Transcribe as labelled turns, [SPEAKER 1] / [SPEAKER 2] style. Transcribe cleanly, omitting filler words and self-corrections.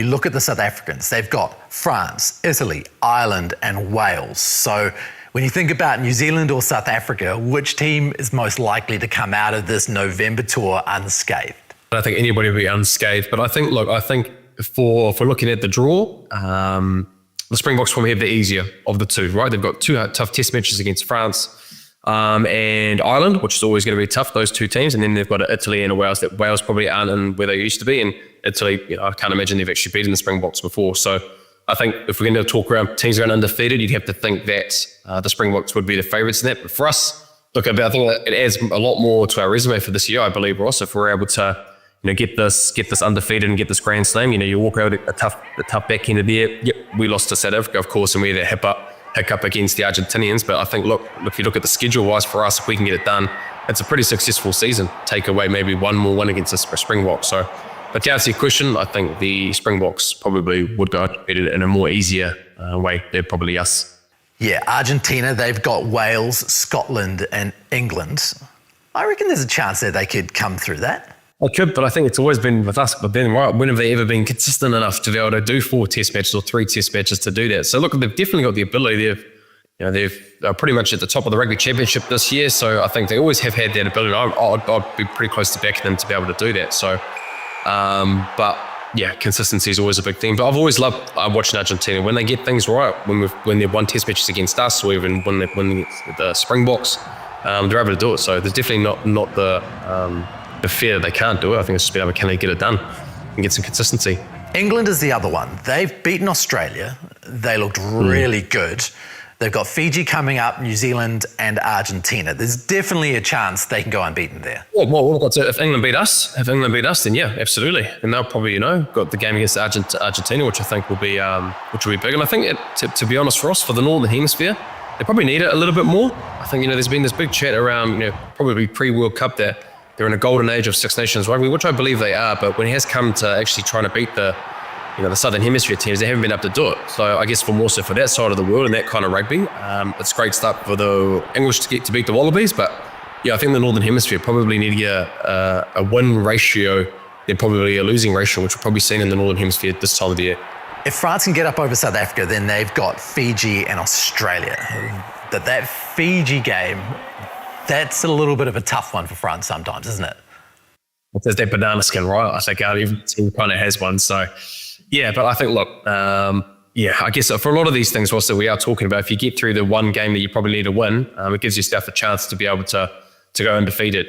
[SPEAKER 1] You look at the South Africans, they've got France, Italy, Ireland and Wales. So when you think about New Zealand or South Africa, which team is most likely to come out of this November tour unscathed?
[SPEAKER 2] I don't think anybody will be unscathed, but I think if we're looking at the draw, the Springboks probably have the easier of the two, right? They've got two tough test matches against France and Ireland, which is always going to be tough, those two teams. And then they've got Italy and Wales that Wales probably aren't in where they used to be. And Italy, I can't imagine they've actually beaten the Springboks before. So I think if we're going to talk around teams around undefeated, you'd have to think that the Springboks would be the favourites in that. But for us, look, I think it adds a lot more to our resume for this year, I believe, Ross, if we're able to get this undefeated and get this Grand Slam. You walk out a tough back end of the year. Yep, we lost to South Africa, of course, and we had a hiccup against the Argentinians. But I think, look, if you look at the schedule-wise for us, if we can get it done, it's a pretty successful season. Take away maybe one more win against the Springboks. So, but to answer your question, I think the Springboks probably would go in a more easier way. They're probably us.
[SPEAKER 1] Yeah, Argentina, they've got Wales, Scotland and England. I reckon there's a chance that they could come through that.
[SPEAKER 2] I could, but I think it's always been with us. But then, right, when have they ever been consistent enough to be able to do 4 test matches or 3 test matches to do that? So look, they've definitely got the ability. They're pretty much at the top of the Rugby Championship this year. So I think they always have had that ability. I'd be pretty close to backing them to be able to do that. So, but yeah, consistency is always a big thing. But I've always loved watching Argentina when they get things right. When they've won test matches against us, or even when they've won the Springboks, they're able to do it. So there's definitely not the fear that they can't do it. I think it's just can they get it done and get some consistency.
[SPEAKER 1] England is the other one. They've beaten Australia. They looked really good. They've got Fiji coming up, New Zealand and Argentina. There's definitely a chance they can go unbeaten there.
[SPEAKER 2] Well, if England beat us, then yeah, absolutely. And they'll probably, got the game against Argentina, which I think will be big. And I think, to be honest, for us, for the Northern Hemisphere, they probably need it a little bit more. I think, there's been this big chat around, probably pre-World Cup that they're in a golden age of Six Nations rugby, which I believe they are. But when it has come to actually trying to beat the Southern Hemisphere teams, they haven't been able to do it. So I guess more so for that side of the world and that kind of rugby, it's a great start for the English to get to beat the Wallabies. But yeah, I think the Northern Hemisphere probably need to get a win ratio than probably a losing ratio, which we're probably seeing in the Northern Hemisphere this time of the year.
[SPEAKER 1] If France can get up over South Africa, then they've got Fiji and Australia. That Fiji game, that's a little bit of a tough one for France sometimes, isn't it?
[SPEAKER 2] There's that banana skin, right? I think every team kind of has one. So, yeah, but I think, look, I guess for a lot of these things also we are talking about, if you get through the one game that you probably need to win, it gives yourself a chance to be able to go undefeated.